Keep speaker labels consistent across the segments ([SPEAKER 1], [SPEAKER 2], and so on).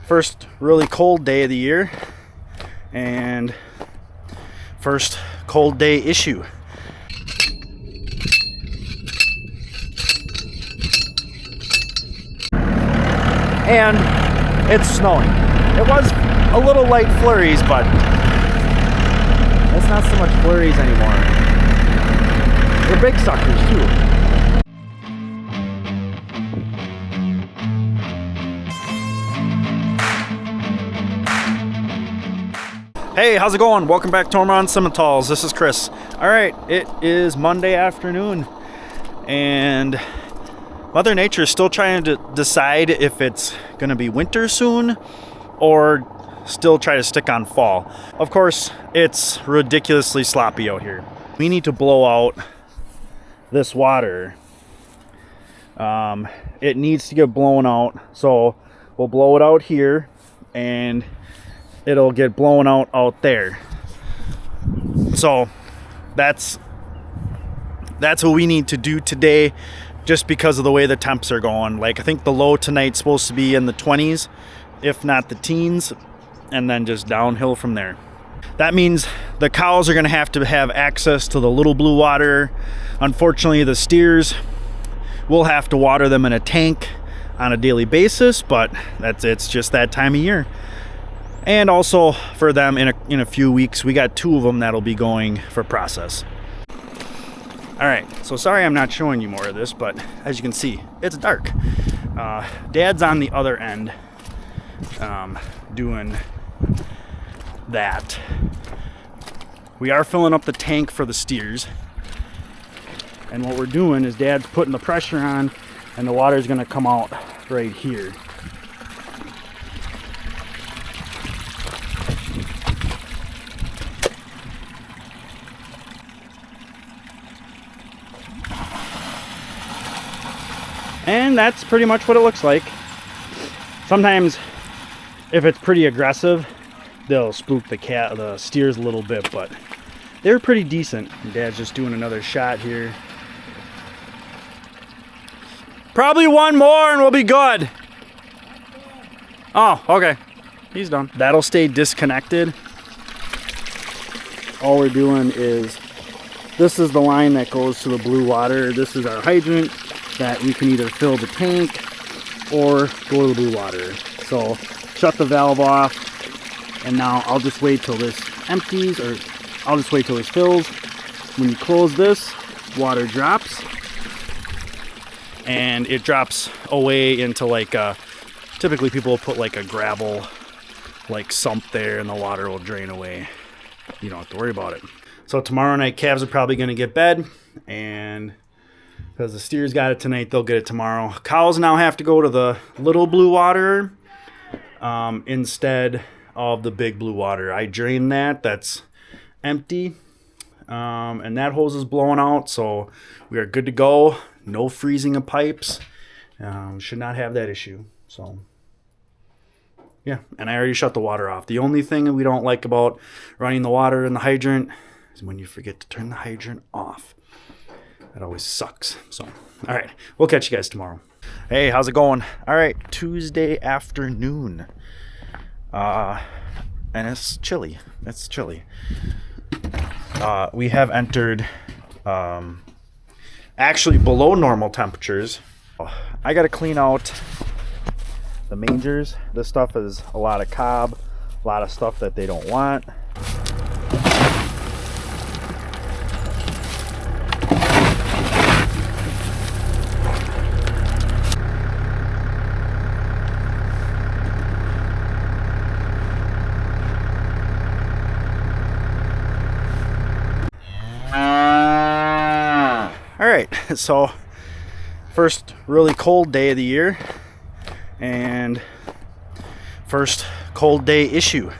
[SPEAKER 1] First really cold day of the year and first cold day issue. And it's snowing. It was a little light flurries, but it's not so much flurries anymore. They're big suckers too. Hey, how's it going? Welcome back to Ohrmundt Simmentals. This is Chris. All right, it is Monday afternoon, and Mother Nature is still trying to decide if it's going to be winter soon or still try to stick on fall. Of course, it's ridiculously sloppy out here. We need to blow out this water. It needs to get blown out, so we'll blow it out here and it'll get blown out there. So that's what we need to do today, just because of the way the temps are going. Like, I think the low tonight's supposed to be in the 20s, if not the teens, and then just downhill from there. That means the cows are going to have access to the little blue water. Unfortunately, the steers, we'll have to water them in a tank on a daily basis, but it's just that time of year. And also for them in a few weeks, we got 2 of them that'll be going for process. All right, so sorry I'm not showing you more of this, but as you can see, it's dark. Dad's on the other end doing that. We are filling up the tank for the steers. And what we're doing is Dad's putting the pressure on, and the water's gonna come out right here. And that's pretty much what it looks like. Sometimes, if it's pretty aggressive, they'll spook the steers a little bit, but they're pretty decent. And Dad's just doing another shot here. Probably one more and we'll be good. Oh, okay. He's done. That'll stay disconnected. All we're doing is, this is the line that goes to the blue water. This is our hydrant that we can either fill the tank or go to the blue water. So shut the valve off, and now I'll just wait till this empties, or I'll just wait till this fills. When you close this, water drops, and it drops away into like typically people will put like a gravel like sump there, and the water will drain away. You don't have to worry about it. So tomorrow night, calves are probably going to get bed, and because the steers got it tonight, they'll get it tomorrow. Cows now have to go to the little blue water instead of the big blue water. I drained that. That's empty. And that hose is blowing out, so we are good to go. No freezing of pipes. Should not have that issue. So, yeah. And I already shut the water off. The only thing we don't like about running the water in the hydrant is when you forget to turn the hydrant off. That always sucks. So, all right, we'll catch you guys tomorrow. Hey, how's it going? All right, Tuesday afternoon. And it's chilly. It's chilly. We have entered actually below normal temperatures. I got to clean out the mangers. This stuff is a lot of cob, a lot of stuff that they don't want. All right, so first really cold day of the year and first cold day issue.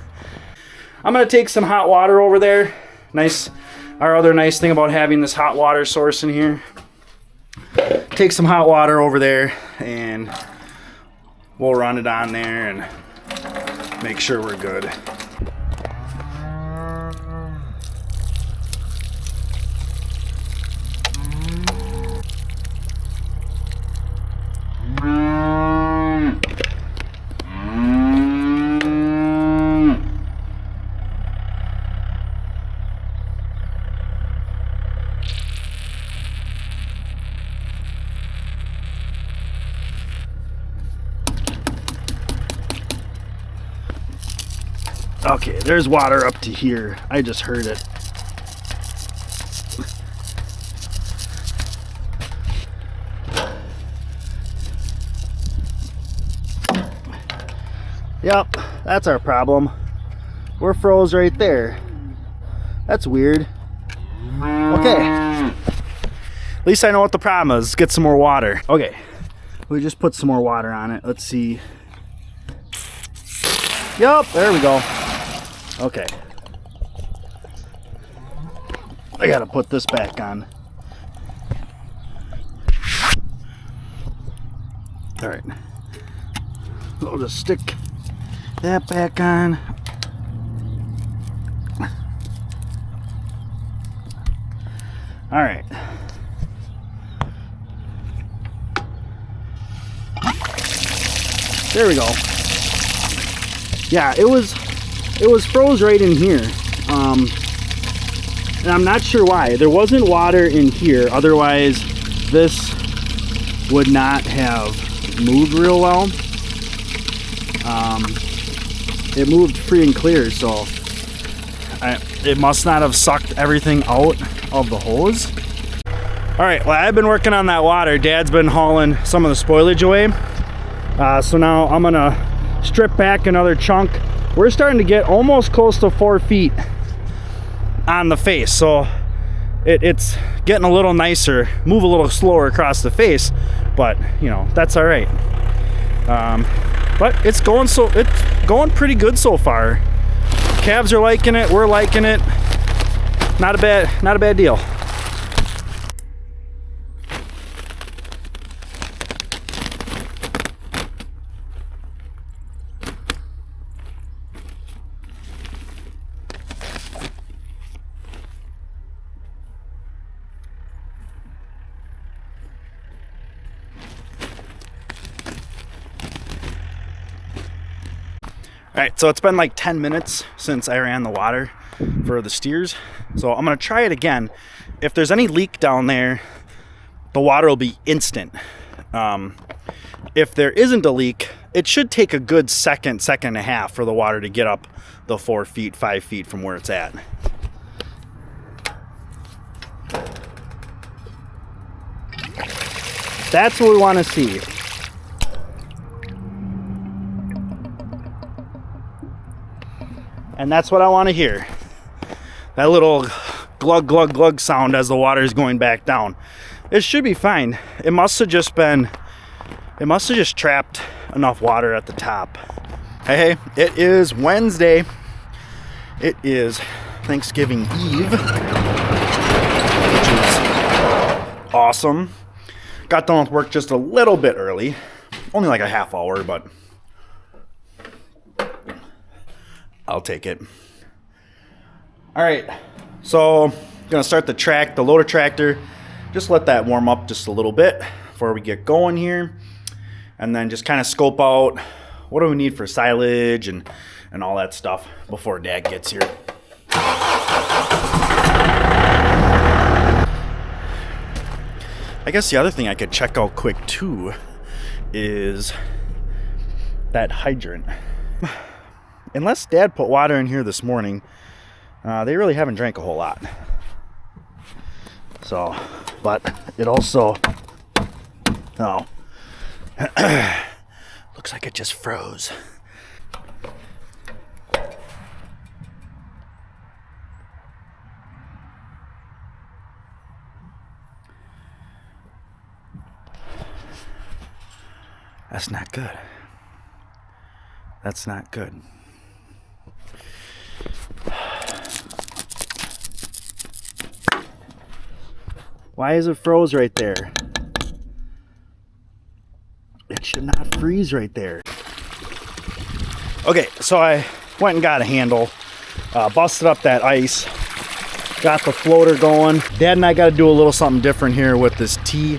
[SPEAKER 1] I'm gonna take some hot water over there. Our other nice thing about having this hot water source in here. Take some hot water over there and we'll run it on there and make sure we're good. Okay, there's water up to here. I just heard it. Yep, that's our problem. We're froze right there. That's weird. Okay. At least I know what the problem is. Get some more water. Okay. We just put some more water on it. Let's see. Yep, there we go. Okay. I gotta put this back on. Alright. I'll just stick that back on. Alright. There we go. Yeah, it was froze right in here. And I'm not sure why. There wasn't water in here, otherwise this would not have moved real well. It moved free and clear, so it must not have sucked everything out of the hose. All right, well, I've been working on that water. Dad's been hauling some of the spoilage away. So now I'm gonna strip back another chunk. We're starting to get almost close to 4 feet on the face, so it's getting a little nicer. Move a little slower across the face, but you know, that's all right. But it's going pretty good so far. Calves are liking it, we're liking it. Not a bad deal. All right, so it's been like 10 minutes since I ran the water for the steers. So I'm gonna try it again. If there's any leak down there, the water will be instant. If there isn't a leak, it should take a good second and a half for the water to get up the 4 feet, 5 feet from where it's at. That's what we wanna see. And that's what I want to hear. That little glug, glug, glug sound as the water is going back down. It should be fine. It must have just trapped enough water at the top. Hey, it is Wednesday. It is Thanksgiving Eve, which is awesome. Got done with work just a little bit early. Only like a half hour, but I'll take it. All right, so I'm gonna start the loader tractor. Just let that warm up just a little bit before we get going here. And then just kind of scope out what do we need for silage and all that stuff before Dad gets here. I guess the other thing I could check out quick too is that hydrant. Unless Dad put water in here this morning, they really haven't drank a whole lot. So, but it also, oh, looks like it just froze. That's not good. That's not good. Why is it froze right there? It should not freeze right there. Okay, so I went and got a handle, busted up that ice, got the floater going. Dad and I got to do a little something different here with this T.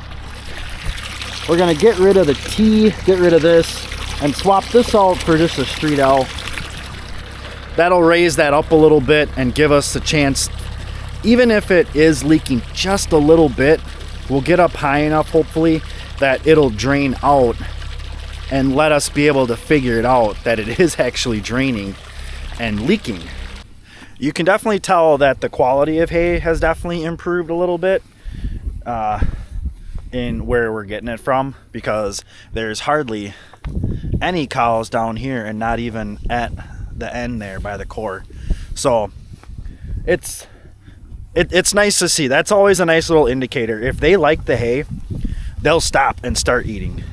[SPEAKER 1] We're gonna get rid of the T, get rid of this, and swap this out for just a Street L. That'll raise that up a little bit and give us a chance. Even if it is leaking just a little bit, we'll get up high enough, hopefully, that it'll drain out and let us be able to figure it out that it is actually draining. and leaking. You can definitely tell that the quality of hay has definitely improved a little bit in where we're getting it from, because there's hardly any cows down here and not even at the end there by the core. So it's nice to see. That's always a nice little indicator. If they like the hay, they'll stop and start eating.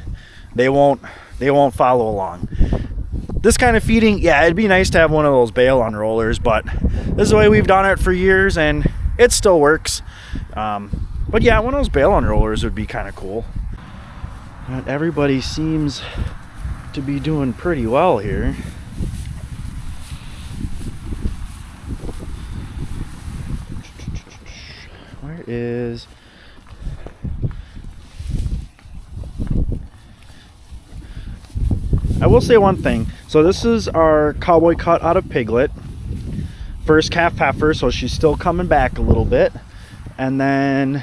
[SPEAKER 1] They won't follow along. This kind of feeding, yeah, it'd be nice to have one of those bale unrollers, but this is the way we've done it for years and it still works. But yeah, one of those bale unrollers would be kind of cool. But everybody seems to be doing pretty well here. Where is... I will say one thing. So this is our cowboy cut out of Piglet. First calf heifer, so she's still coming back a little bit. And then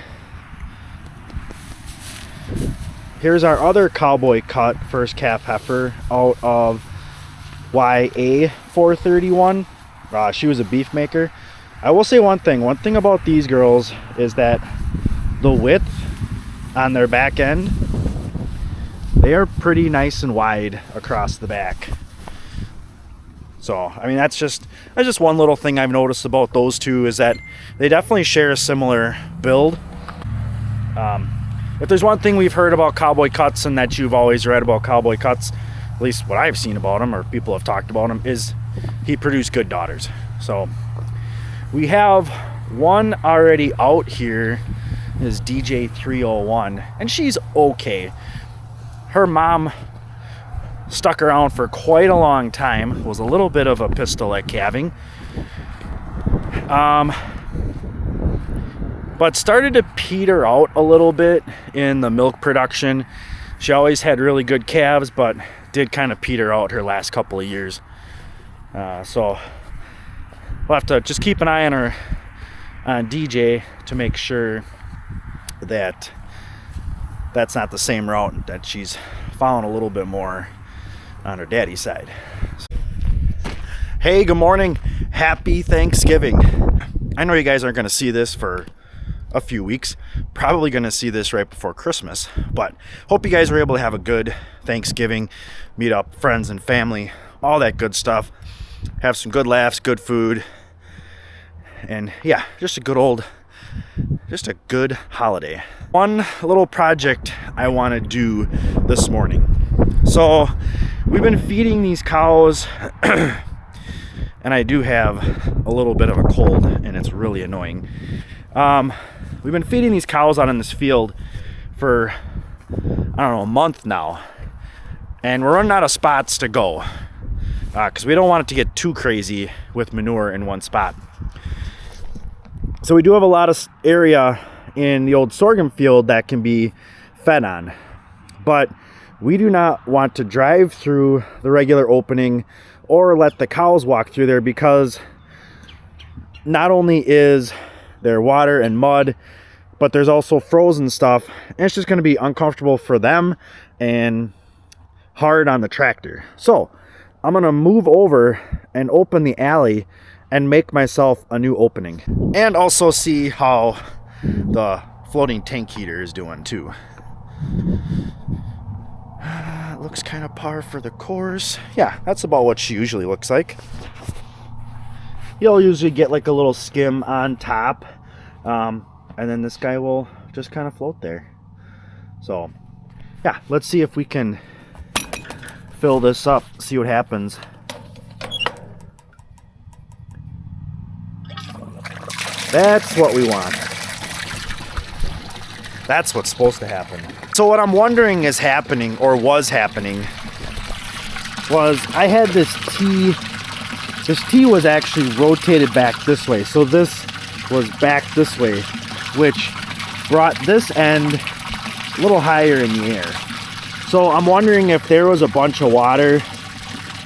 [SPEAKER 1] here's our other cowboy cut first calf heifer out of YA 431. She was a beef maker. I will say one thing about these girls is that the width on their back end, they are pretty nice and wide across the back. So, I mean, that's just one little thing I've noticed about those two, is that they definitely share a similar build. If there's one thing we've heard about cowboy cuts, and that you've always read about cowboy cuts, at least what I've seen about them or people have talked about them, is he produced good daughters. So we have one already out here, is DJ 301, and she's okay. Her mom stuck around for quite a long time, was a little bit of a pistol at calving, but started to peter out a little bit in the milk production. She always had really good calves, but did kind of peter out her last couple of years. So we'll have to just keep an eye on her, on DJ, to make sure that that's not the same route, that she's following a little bit more on her daddy's side. Hey, good morning. Happy Thanksgiving. I know you guys aren't going to see this for a few weeks. Probably going to see this right before Christmas, but hope you guys were able to have a good Thanksgiving, meet up friends and family, all that good stuff, have some good laughs, good food, and yeah, just a good holiday. One little project I want to do this morning. So we've been feeding these cows and I do have a little bit of a cold and it's really annoying. We've been feeding these cows out in this field for, I don't know, a month now, and we're running out of spots to go because we don't want it to get too crazy with manure in one spot. So we do have a lot of area in the old sorghum field that can be fed on, but we do not want to drive through the regular opening or let the cows walk through there, because not only is there water and mud, but there's also frozen stuff, and it's just going to be uncomfortable for them and hard on the tractor. So I'm going to move over and open the alley and make myself a new opening, and also see how the floating tank heater is doing too. It looks kind of par for the course. Yeah, that's about what she usually looks like. You'll usually get like a little skim on top, and then this guy will just kind of float there. So yeah, let's see if we can fill this up, see what happens. That's what we want. That's what's supposed to happen. So what I'm wondering is happening, or was happening, was I had this T. This T was actually rotated back this way. So this was back this way, which brought this end a little higher in the air. So I'm wondering if there was a bunch of water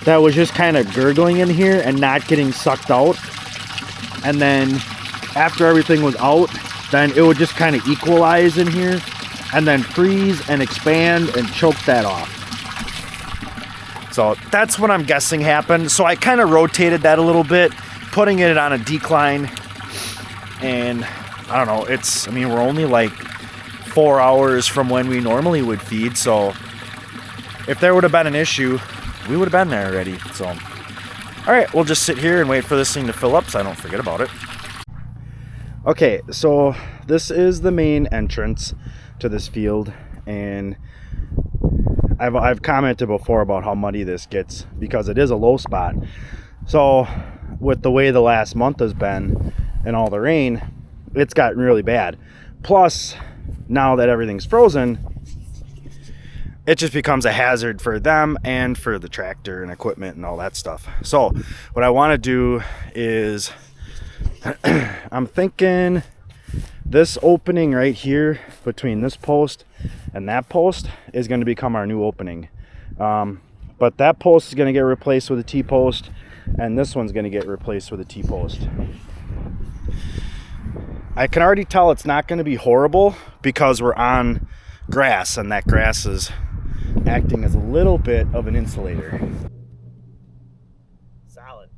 [SPEAKER 1] that was just kind of gurgling in here and not getting sucked out. And then after everything was out, then it would just kind of equalize in here and then freeze and expand and choke that off. So that's what I'm guessing happened. So I kind of rotated that a little bit, putting it on a decline. And I don't know, I mean, we're only like 4 hours from when we normally would feed. So if there would have been an issue, we would have been there already. So, all right, we'll just sit here and wait for this thing to fill up so I don't forget about it. Okay, so this is the main entrance to this field, and I've commented before about how muddy this gets because it is a low spot. So with the way the last month has been and all the rain, it's gotten really bad. Plus, now that everything's frozen, it just becomes a hazard for them and for the tractor and equipment and all that stuff. So what I want to do is I'm thinking this opening right here between this post and that post is going to become our new opening. But that post is going to get replaced with a T-post, and this one's going to get replaced with a T-post. I can already tell it's not going to be horrible because we're on grass, and that grass is acting as a little bit of an insulator. Solid.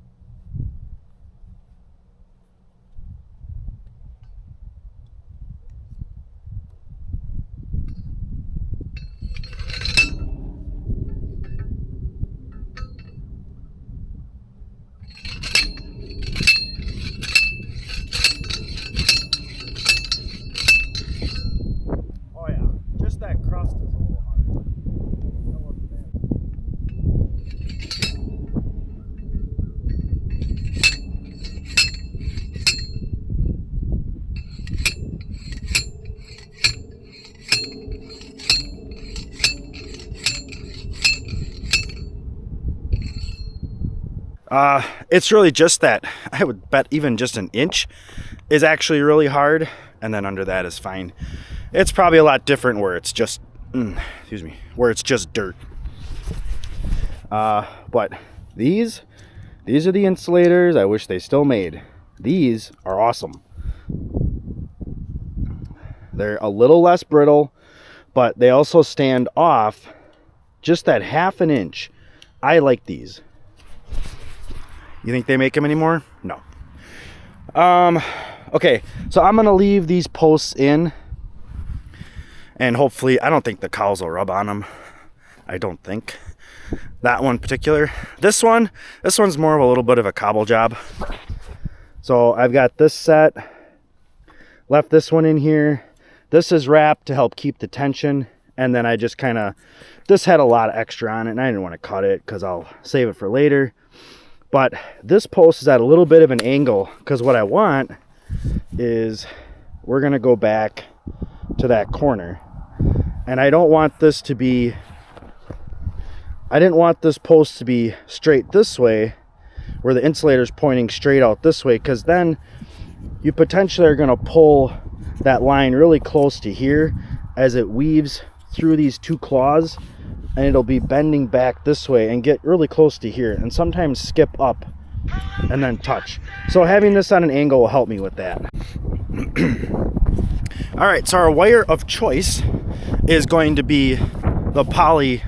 [SPEAKER 1] Oh yeah, just that crust is a little hard. That wasn't bad. It's really just that. I would bet even just an inch is actually really hard, and then under that is fine. It's probably a lot different where it's just, where it's just dirt. But these are the insulators I wish they still made. These are awesome. They're a little less brittle, but they also stand off just that half an inch. I like these. You think they make them anymore? No. Okay, so I'm gonna leave these posts in, and hopefully, I don't think the cows will rub on them. I don't think. That one in particular. This one's more of a little bit of a cobble job. So I've got this set, left this one in here. This is wrapped to help keep the tension, and then I just kind of, this had a lot of extra on it, and I didn't want to cut it because I'll save it for later. But this post is at a little bit of an angle because what I want is we're going to go back to that corner. And I don't want this to be, I didn't want this post to be straight this way where the insulator is pointing straight out this way, because then you potentially are going to pull that line really close to here as it weaves through these two claws, and it'll be bending back this way and get really close to here and sometimes skip up and then touch. So having this on an angle will help me with that. All right, so our wire of choice is going to be the poly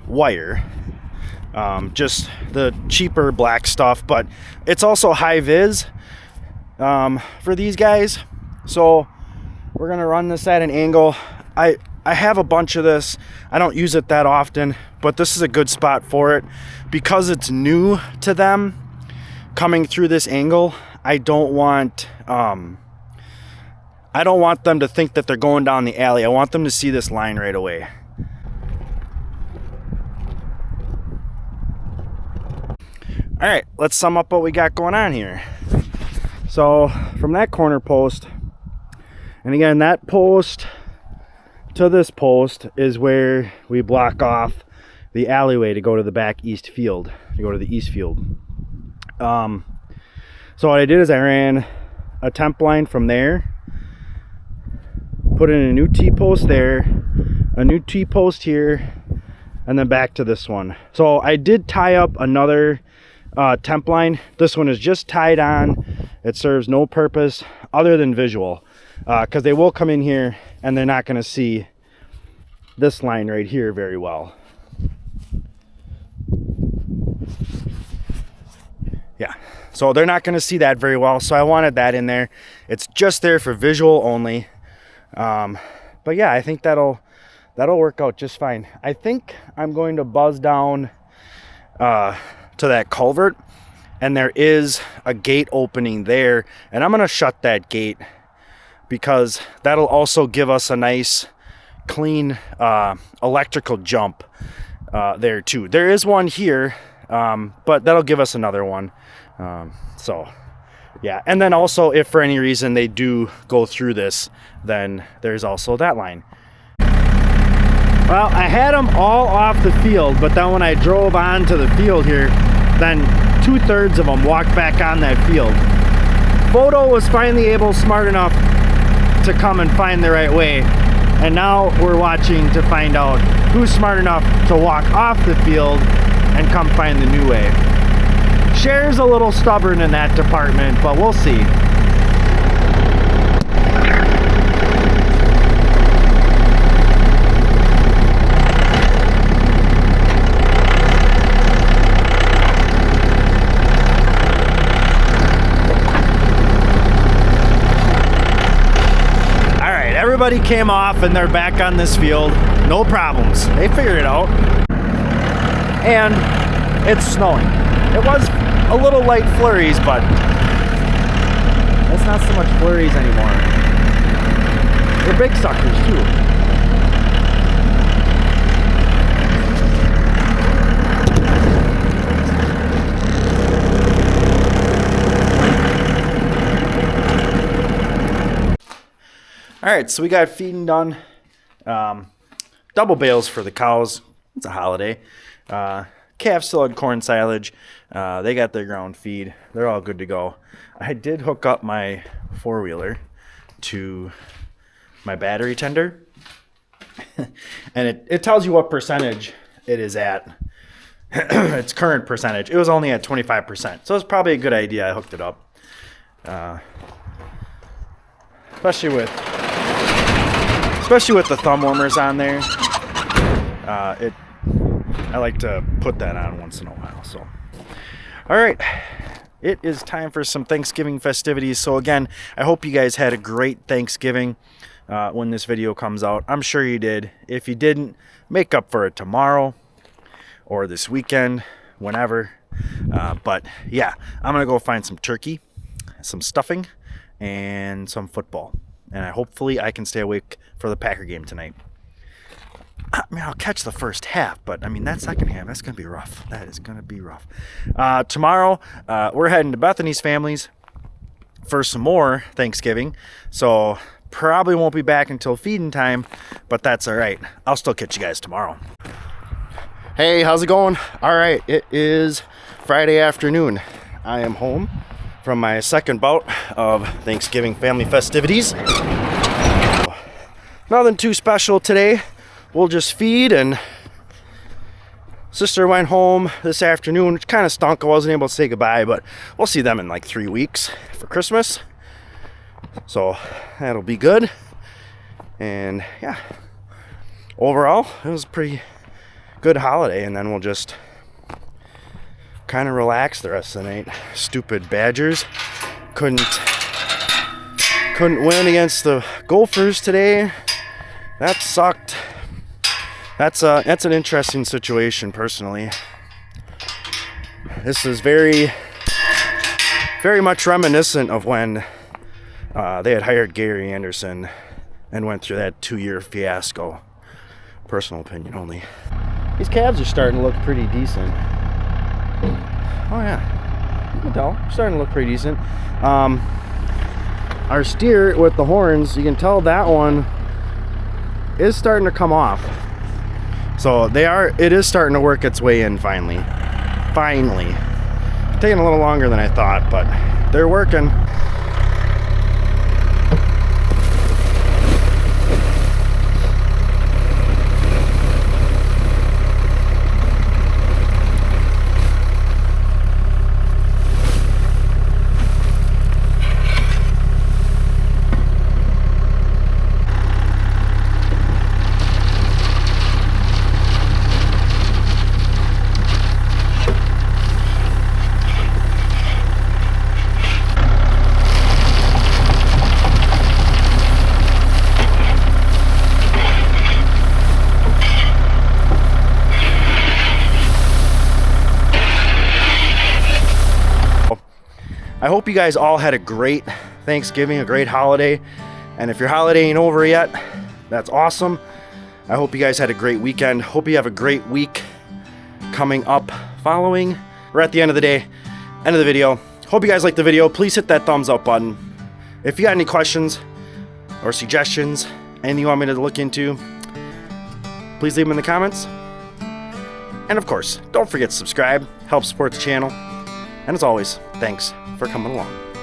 [SPEAKER 1] wire, just the cheaper black stuff, but it's also high vis for these guys. So we're gonna run this at an angle. I have a bunch of this. I don't use it that often, but this is a good spot for it because it's new to them coming through this angle. I don't want them to think that they're going down the alley. I want them to see this line right away. All right, let's sum up what we got going on here. So from that corner post, and again, that post to this post is where we block off the alleyway to go to the back east field, to go to the east field. So what I did is I ran a temp line from there, put in a new T-post there, a new T-post here, and then back to this one. So I did tie up another temp line. This one is just tied on. It serves no purpose other than visual, because they will come in here and they're not going to see this line right here very well. So they're not going to see that very well. So I wanted that in there. It's just there for visual only. But yeah, I think that'll work out just fine. I think I'm going to buzz down to that culvert, and there is a gate opening there, and I'm going to shut that gate because that'll also give us a nice clean electrical jump there too. There is one here, but that'll give us another one. So yeah, and then also if for any reason they do go through this, then there's also that line. Well, I had them all off the field, but then when I drove onto the field here, then 2/3 of them walked back on that field. Photo was finally smart enough to come and find the right way, and now we're watching to find out who's smart enough to walk off the field and come find the new way. Cher's a little stubborn in that department, but we'll see. Everybody came off and they're back on this field. No problems. They figured it out. And it's snowing. It was a little light flurries, but it's not so much flurries anymore. They're big suckers too. All right, so we got feeding done. Double bales for the cows. It's a holiday. Calves still had corn silage. They got their ground feed. They're all good to go. I did hook up my four-wheeler to my battery tender. And it tells you what percentage it is at. Its current percentage. It was only at 25%. So it's probably a good idea I hooked it up. Especially with the thumb warmers on there, I like to put that on once in a while. So, all right, it is time for some Thanksgiving festivities. So again, I hope you guys had a great Thanksgiving when this video comes out. I'm sure you did. If you didn't, make up for it tomorrow or this weekend, whenever. But yeah, I'm gonna go find some turkey, some stuffing, and some football. And hopefully I can stay awake for the Packer game tonight. I mean, I'll catch the first half, but I mean, that second half, that's going to be rough. That is going to be rough. Tomorrow, we're heading to Bethany's family's for some more Thanksgiving. So probably won't be back until feeding time, but that's all right. I'll still catch you guys tomorrow. Hey, how's it going? All right, it is Friday afternoon. I am home from my second bout of Thanksgiving family festivities. Nothing too special today. We'll just feed, and sister went home this afternoon, which kind of stunk. I wasn't able to say goodbye, but we'll see them in like 3 weeks for Christmas. So that'll be good. And yeah, overall, it was a pretty good holiday, and then we'll just kind of relax the rest of the night. Stupid Badgers couldn't win against the Gophers today. That sucked. That's an interesting situation personally. This is very much reminiscent of when they had hired Gary Anderson and went through that 2-year fiasco. Personal opinion only. These calves are starting to look pretty decent. Oh yeah, you can tell. They're starting to look pretty decent. Our steer with the horns, you can tell that one is starting to come off. So it is starting to work its way in finally. Finally. Taking a little longer than I thought, but they're working. I hope you guys all had a great Thanksgiving, a great holiday. And if your holiday ain't over yet, that's awesome. I hope you guys had a great weekend. Hope you have a great week coming up following. We're at the end of the day, end of the video. Hope you guys liked the video. Please hit that thumbs up button. If you got any questions or suggestions, anything you want me to look into, please leave them in the comments. And of course, don't forget to subscribe, help support the channel. And as always, thanks for coming along.